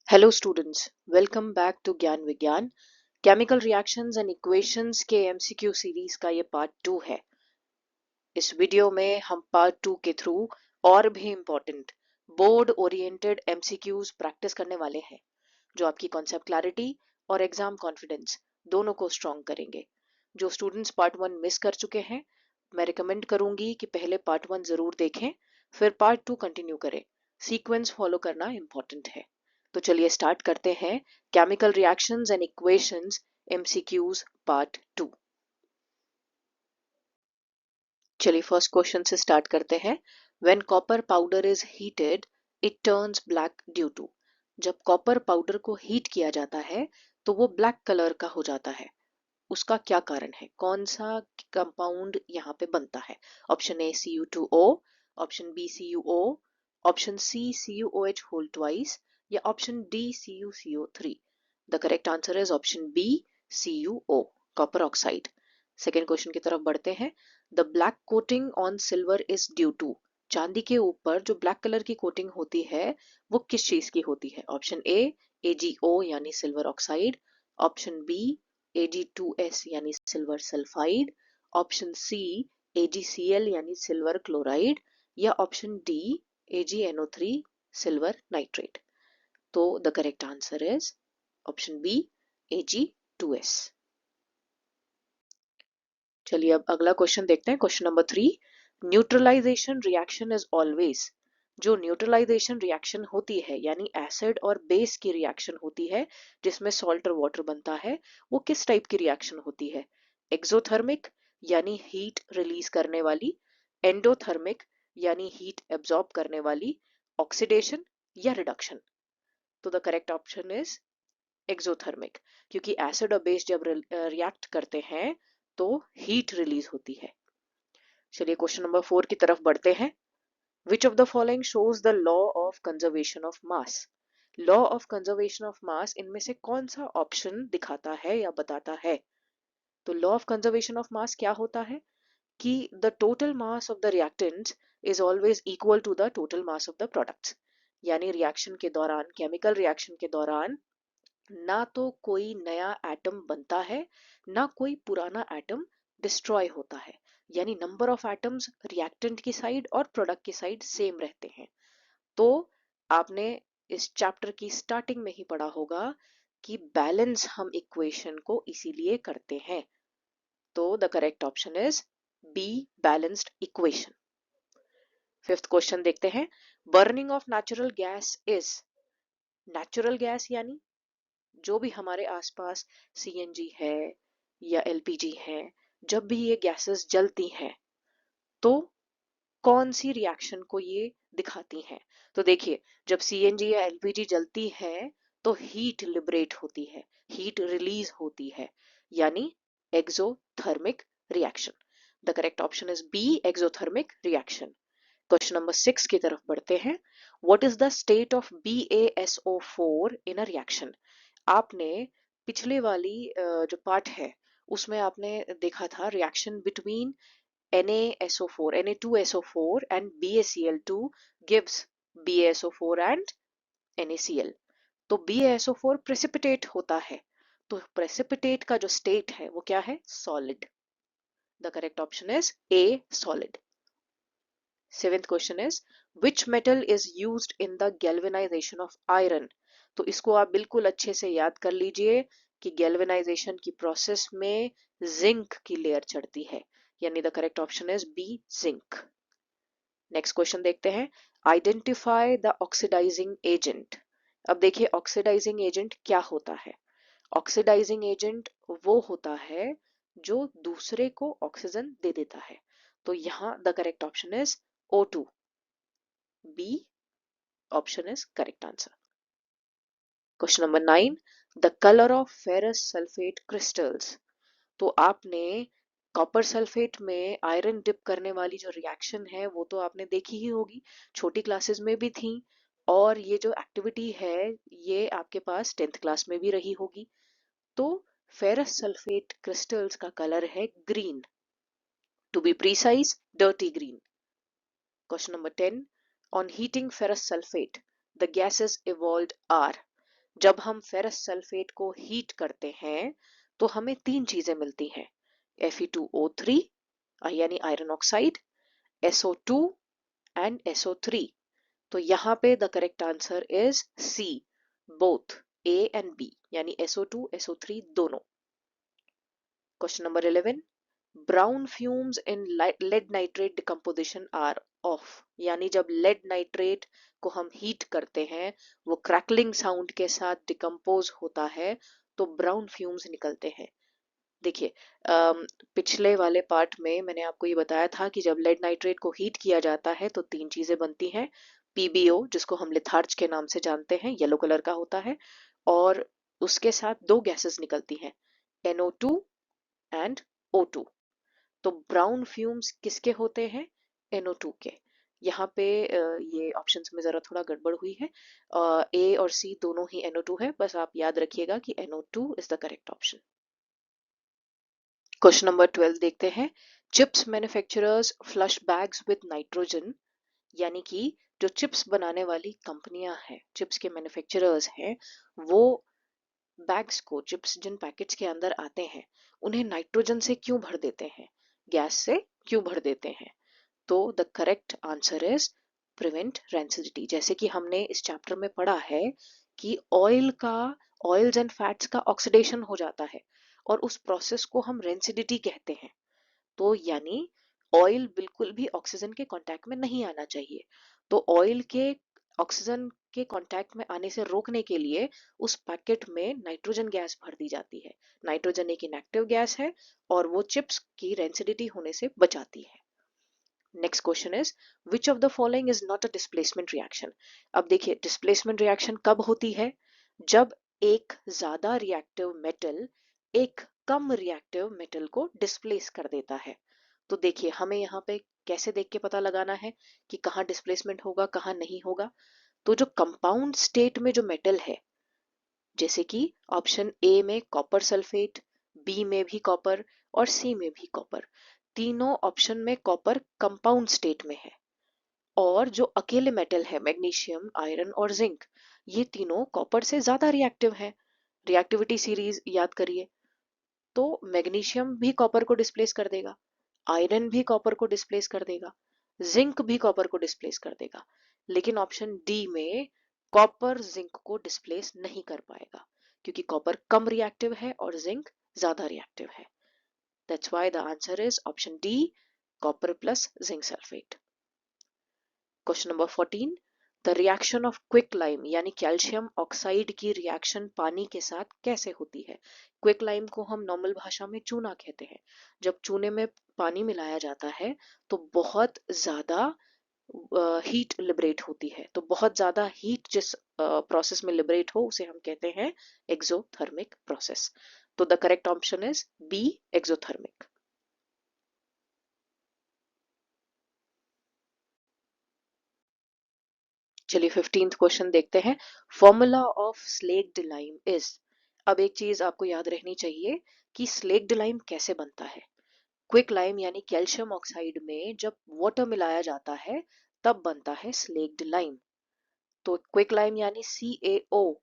Hello students, welcome back to Gyan Vigyan. Chemical reactions and equations के MCQ series का ये part 2 है। इस वीडियो में हम पार्ट 2 के थ्रू और भी important board oriented MCQs practice करने वाले हैं, जो आपकी कॉन्सेप्ट क्लैरिटी और एग्जाम कॉन्फिडेंस दोनों को स्ट्रॉन्ग करेंगे। जो स्टूडेंट्स पार्ट 1 मिस कर चुके हैं, मैं रिकमेंड करूंगी कि पहले पार्ट 1 जरूर देखें, फिर पार्ट 2 कंटिन्यू करें। सीक्वेंस फॉलो करना इम्पोर्टेंट है। तो चलिए स्टार्ट करते हैं chemical reactions and equations MCQs part 2। चलिए फर्स्ट क्वेश्चन से स्टार्ट करते हैं। When copper powder is heated it turns black due to. जब कॉपर पाउडर को हीट किया जाता है तो वो ब्लैक कलर का हो जाता है। उसका क्या कारण है? कौन सा कंपाउंड यहाँ पे बनता है? Option A Cu2O, option B CuO, option C CuOH whole twice या option D CuCO3। The correct answer is option B CuO, copper oxide. Second question की तरफ बढ़ते हैं। The black coating on silver is due to. चांदी के ऊपर जो black colour की कोटिंग होती है वो किस चीज की होती है? ऑप्शन ए AgO यानी silver oxide, option B Ag2S यानी silver sulphide, option C AgCl यानी सिल्वर क्लोराइड या option D AgNO3 silver nitrate. तो the correct answer is option B Ag2S। चलिए अब अगला क्वेश्चन देखते हैं, question number 3। Neutralisation reaction is always. जो न्यूट्रलाइजेशन रिएक्शन होती है यानी एसिड और बेस की रिएक्शन होती है जिसमें सॉल्ट और वाटर बनता है, वो किस टाइप की रिएक्शन होती है? एक्सोथर्मिक यानी हीट रिलीज करने वाली, एंडोथर्मिक यानी हीट एब्जॉर्ब करने वाली, ऑक्सीडेशन या रिडक्शन। तो the correct option is exothermic, क्योंकि एसिड और बेस जब रिएक्ट करते हैं तो हीट रिलीज होती है। चलिए क्वेश्चन नंबर 4 की तरफ बढ़ते हैं। Which of the following shows the law of conservation of mass? Law of conservation of मास इनमें से कौन सा ऑप्शन दिखाता है या बताता है? तो law of conservation of mass क्या होता है कि the total mass of the reactants is always equal to the total mass of the products. यानी रिएक्शन के दौरान, केमिकल रिएक्शन के दौरान ना तो कोई नया एटम बनता है, ना कोई पुराना एटम डिस्ट्रॉय होता है। यानी नंबर ऑफ एटम्स रिएक्टेंट की साइड और प्रोडक्ट की साइड सेम रहते हैं। तो आपने इस चैप्टर की स्टार्टिंग में ही पढ़ा होगा कि बैलेंस हम इक्वेशन को इसीलिए करते हैं। तो the correct option is B, balanced equation. Fifth question देखते हैं। Burning of natural gas is. Natural gas यानी जो भी हमारे आसपास CNG है या LPG है, जब भी ये गैसेस जलती हैं तो कौन सी रिएक्शन को ये दिखाती हैं? तो देखिए, जब CNG या LPG जलती है तो हीट लिबरेट होती है, हीट रिलीज होती है, यानी exothermic reaction. The correct option is B, exothermic reaction. Question number 6 की तरफ बढ़ते हैं। What is the state of BaSO4 in a reaction? आपने पिछले वाली जो पार्ट है उसमें आपने देखा था reaction between NaSO4 Na2SO4 and BaCl2 gives BaSO4 and NaCl। तो BaSO4 प्रेसिपिटेट होता है, तो प्रेसिपिटेट का जो स्टेट है वो क्या है? Solid. The correct option is A, solid. Seventh question is which metal is used in the galvanisation of iron? तो इसको आप बिल्कुल अच्छे से याद कर लीजिए कि गैल्वेनाइजेशन की प्रोसेस में जिंक की लेयर चढ़ती है, यानी the correct option is B, zinc. Next question देखते हैं। Identify the oxidising agent. अब देखिए ऑक्सीडाइजिंग एजेंट क्या होता है। ऑक्सीडाइजिंग एजेंट वो होता है जो दूसरे को ऑक्सीजन दे देता है। तो यहाँ the correct option is O2, B option is correct answer. Question number 9। The colour of ferrous sulphate crystals. तो आपने कॉपर सल्फेट में आयरन डिप करने वाली जो रिएक्शन है वो तो आपने देखी ही होगी, छोटी क्लासेस में भी थी, और ये जो एक्टिविटी है ये आपके पास 10th क्लास में भी रही होगी। तो फेरस सल्फेट क्रिस्टल्स का कलर है green, to be precise dirty green. Question number 10. On heating ferrous sulfate, the gases evolved are. जब हम फेरस सल्फेट को हीट करते हैं तो हमें तीन चीजें मिलती हैं, Fe2O3 यानी iron oxide, SO2 and SO3। तो यहाँ पे the correct answer is C, both A and B, यानी SO2 SO3 दोनों। Question number 11, brown fumes in lead nitrate decomposition are of, यानी जब लेड नाइट्रेट को हम हीट करते हैं वो क्रैकलिंग साउंड के साथ डिकम्पोज होता है तो ब्राउन फ्यूम्स निकलते हैं। देखिए पिछले वाले पार्ट में मैंने आपको ये बताया था कि जब लेड नाइट्रेट को हीट किया जाता है तो तीन चीजें बनती हैं, PbO जिसको हम लिथार्ज के नाम से जानते हैं, येलो कलर का होता है, और उसके साथ दो गैसेस निकलती हैं, NO2 एंड O2। तो ब्राउन फ्यूम्स किसके होते हैं, NO2 के। यहाँ पे ये ऑप्शंस में जरा थोड़ा गड़बड़ हुई है, A और C दोनों ही NO2 है, बस आप याद रखिएगा कि NO2 is the correct option. Question number 12 देखते हैं, chips manufacturers flush bags with nitrogen, यानी कि जो चिप्स बनाने वाली कंपनियां हैं, चिप्स के मैन्युफैक्चरर्स हैं, वो बैग्स को, चिप्स जिन पैकेट्स के अंदर आते हैं उन्हें नाइट्रोजन से क्यों भर देते हैं, गैस से क्यों भर देते हैं। तो the correct answer is prevent rancidity. जैसे कि हमने इस चैप्टर में पढ़ा है कि ऑयल्स एंड फैट्स का ऑक्सीडेशन हो जाता है और उस प्रोसेस को हम रेंसिडिटी कहते हैं। तो यानी ऑयल बिल्कुल भी ऑक्सीजन के कांटेक्ट में नहीं आना चाहिए, तो ऑयल के ऑक्सीजन के कांटेक्ट में आने से रोकने के लिए उस पैकेट में नाइट्रोजन गैस भर दी जाती है। नाइट्रोजन एक इनएक्टिव गैस है और वो चिप्स की रेंसिडिटी होने से बचाती है। Next question is, which of the following is not a displacement reaction. अब देखिए डिस्प्लेसमेंट रिएक्शन कब होती है, जब एक ज्यादा रिएक्टिव मेटल एक कम रिएक्टिव मेटल को डिस्प्लेस कर देता है। तो देखिए हमें यहाँ पे कैसे देख के पता लगाना है कि कहाँ डिस्प्लेसमेंट होगा कहाँ नहीं होगा। तो जो कंपाउंड स्टेट में जो मेटल है, जैसे कि ऑप्शन ए में कॉपर सल्फेट, बी में भी कॉपर और सी में भी कॉपर, तीनों ऑप्शन में कॉपर कंपाउंड स्टेट में है। और जो अकेले मेटल है मैग्नीशियम, आयरन और जिंक, ये तीनों कॉपर से ज्यादा रिएक्टिव है। रिएक्टिविटी सीरीज याद करिए, तो मैग्नीशियम भी कॉपर को डिस्प्लेस कर देगा, आयरन भी कॉपर को डिस्प्लेस कर देगा, जिंक भी कॉपर को डिस्प्लेस कर देगा, लेकिन ऑप्शन डी में कॉपर जिंक को डिस्प्लेस नहीं कर पाएगा क्योंकि कॉपर कम रिएक्टिव है और जिंक ज्यादा रिएक्टिव है। That's why the answer is option D, copper plus zinc sulphate. Question number 14, the reaction of quick lime यानी कैल्शियम ऑक्साइड की रिएक्शन पानी के साथ कैसे होती है। क्विक लाइम को हम नॉर्मल भाषा में चूना कहते हैं। जब चूने में पानी मिलाया जाता है तो बहुत ज्यादा हीट लिबरेट होती है, तो बहुत ज्यादा हीट जिस प्रोसेस में लिबरेट हो उसे हम कहते हैं एक्सोथर्मिक प्रोसेस। तो the correct option is B, exothermic. चलिए 15th क्वेश्चन देखते हैं, formula of slaked lime is. अब एक चीज आपको याद रहनी चाहिए कि स्लेक्ड लाइम कैसे बनता है। क्विक लाइम यानी कैल्शियम ऑक्साइड में जब वाटर मिलाया जाता है तब बनता है स्लेक्ड लाइम। तो क्विक लाइम यानी CaO,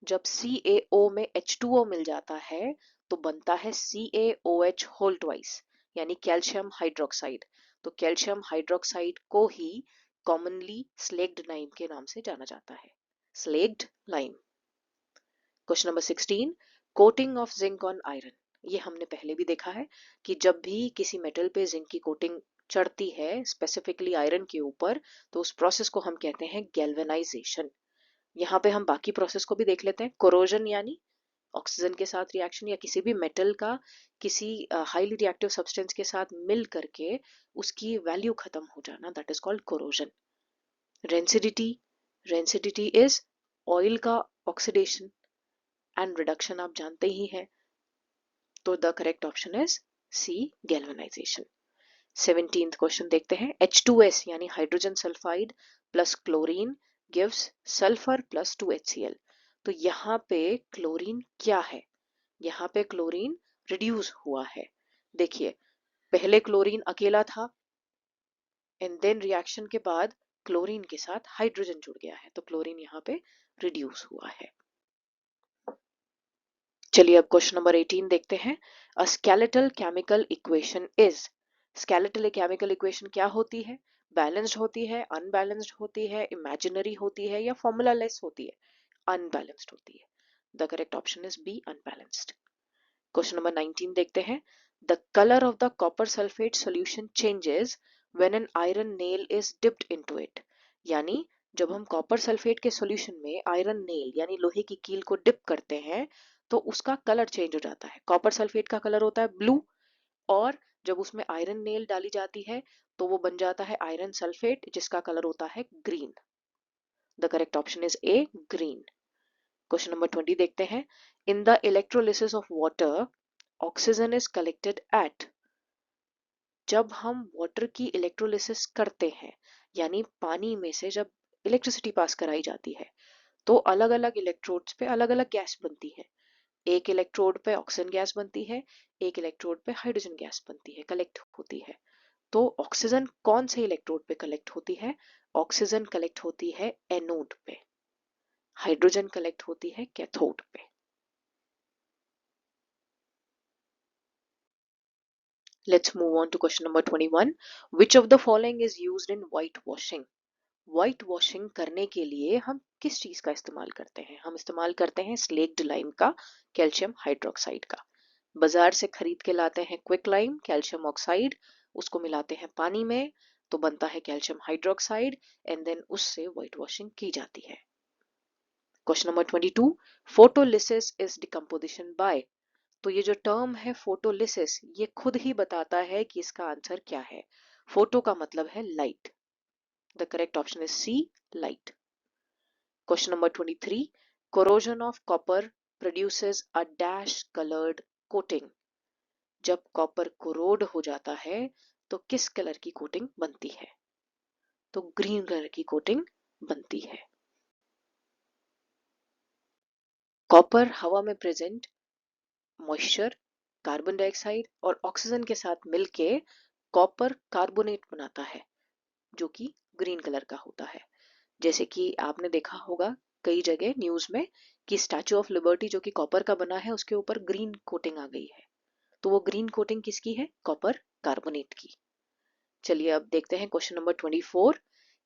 जब CaO में H2O मिल जाता है तो बनता है CaOH होल ट्वाइस, यानी कैल्शियम हाइड्रोक्साइड। तो कैल्शियम हाइड्रोक्साइड को ही कॉमनली स्लेक्ड लाइम के नाम से जाना जाता है, slaked lime. Question number 16, coating of zinc on iron. ये हमने पहले भी देखा है कि जब भी किसी मेटल पे जिंक की कोटिंग चढ़ती है, स्पेसिफिकली आयरन के ऊपर, तो उस प्रोसेस को हम कहते हैं गैल्वेनाइजेशन। यहाँ पे हम बाकी प्रोसेस को भी देख लेते हैं, कोरोजन यानी ऑक्सीजन के साथ रिएक्शन या किसी भी मेटल का किसी हाईली रिएक्टिव सब्सटेंस के साथ मिल करके उसकी वैल्यू खत्म हो जाना, that is called corrosion. Rancidity, rancidity is oil का ऑक्सीडेशन एंड रिडक्शन, आप जानते ही हैं। तो the correct option is C, galvanisation. 17th question देखते हैं, H2S यानी hydrogen sulphide plus chlorine gives sulphur plus 2HCl। तो यहाँ पे क्लोरीन क्या है, यहाँ पे क्लोरीन रिड्यूस हुआ है। देखिए पहले क्लोरीन अकेला था एंड देन रिएक्शन के बाद क्लोरीन के साथ हाइड्रोजन जुड़ गया है, तो क्लोरीन यहाँ पे रिड्यूस हुआ है। चलिए अब क्वेश्चन नंबर 18 देखते हैं। A skeletal chemical equation is, skeletal chemical equation क्या होती है? बैलेंस्ड होती है, अनबैलेंस्ड होती है, इमेजिनरी होती है या फॉर्मूला लेस होती है? अनबैलेंस्ड होती है। The correct option is B, unbalanced. Question number 19 देखते हैं। The colour of the copper sulphate solution changes when an iron nail is dipped into it. यानी जब हम कॉपर सल्फेट के सॉल्यूशन में आयरन नेल यानी लोहे की कील को डिप करते हैं तो उसका कलर चेंज हो जाता है। कॉपर सल्फेट का कलर होता है ब्लू, और जब उसमें आयरन नेल डाली जाती है तो वो बन जाता है आयरन सल्फेट जिसका कलर होता है green. The correct option is a, green. Question number 20 देखते हैं। In the electrolysis of water oxygen is collected at. जब हम वाटर की इलेक्ट्रोलिसिस करते हैं यानी पानी में से जब इलेक्ट्रिसिटी पास कराई जाती है तो अलग अलग इलेक्ट्रोड्स पे अलग अलग गैस बनती है। एक इलेक्ट्रोड पे ऑक्सीजन गैस बनती है, एक इलेक्ट्रोड पे हाइड्रोजन गैस बनती है, कलेक्ट होती है। तो ऑक्सीजन कौन से इलेक्ट्रोड पे कलेक्ट होती है? ऑक्सीजन कलेक्ट होती है एनोड पे, हाइड्रोजन कलेक्ट होती है कैथोड पे। Let's move on to question number 21. Which of the following is used in whitewashing? White washing करने के लिए हम किस चीज का इस्तेमाल करते हैं? हम इस्तेमाल करते हैं स्लेक्ड लाइम का, कैल्शियम हाइड्रोक्साइड का। बाजार से खरीद के लाते हैं क्विक लाइम, कैल्शियम ऑक्साइड, उसको मिलाते हैं पानी में तो बनता है कैल्शियम हाइड्रोक्साइड, एंड देन उससे व्हाइट वॉशिंग की जाती है। Question number 22, photolysis is decomposition by. तो ये जो टर्म है फोटोलिसिस, ये खुद ही बताता है कि इसका आंसर क्या है। फोटो का मतलब है light. The correct option is C, light. Question number 23, corrosion of copper produces a dash colored coating। जब कॉपर कोरोड हो जाता है तो किस कलर की कोटिंग बनती है? तो ग्रीन कलर की कोटिंग बनती है। कॉपर हवा में प्रेजेंट मॉइस्चर, कार्बन डाइऑक्साइड और ऑक्सीजन के साथ मिलके कॉपर कार्बोनेट बनाता है जो कि ग्रीन कलर का होता है। जैसे कि आपने देखा होगा कई जगह न्यूज में कि स्टैचू ऑफ लिबर्टी जो कि कॉपर का बना है उसके ऊपर ग्रीन कोटिंग आ गई है। तो वो ग्रीन कोटिंग किसकी है? कॉपर कार्बोनेट की। चलिए अब देखते हैं question number 24।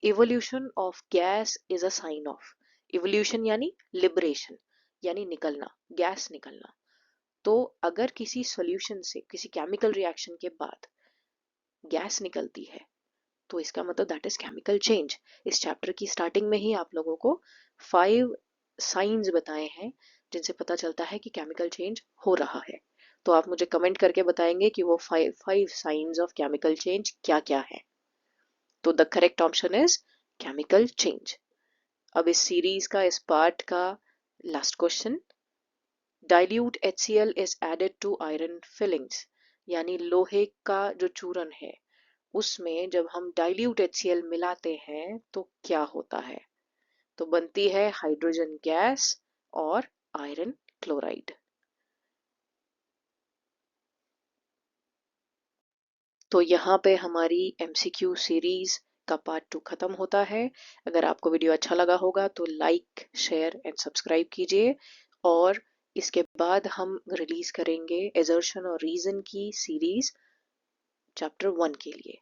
Evolution of gas is a sign of. Evolution यानी लिबरेशन, यानी निकलना, गैस निकलना। तो अगर किसी सॉल्यूशन से किसी केमिकल रिएक्शन के बाद गैस निकलती है तो इसका मतलब दैट इज केमिकल चेंज। इस चैप्टर की स्टार्टिंग में ही आप लोगों को 5 साइंस बताए हैं जिनसे पता चलता है कि केमिकल चेंज हो रहा है। तो आप मुझे कमेंट करके बताएंगे कि वो 5 साइंस ऑफ केमिकल चेंज क्या क्या है। तो the correct option is chemical change. अब इस सीरीज का, इस पार्ट का last question. Dilute HCl is added to iron filings. यानी लोहे का जो चूरन है उसमें जब हम डाइल्यूट HCl मिलाते हैं तो क्या होता है? तो बनती है हाइड्रोजन गैस और आयरन क्लोराइड। तो यहाँ पे हमारी MCQ सीरीज का पार्ट 2 खत्म होता है। अगर आपको वीडियो अच्छा लगा होगा तो लाइक, शेयर एंड सब्सक्राइब कीजिए। और इसके बाद हम रिलीज करेंगे एजर्शन और रीजन की सीरीज चैप्टर 1 के लिए।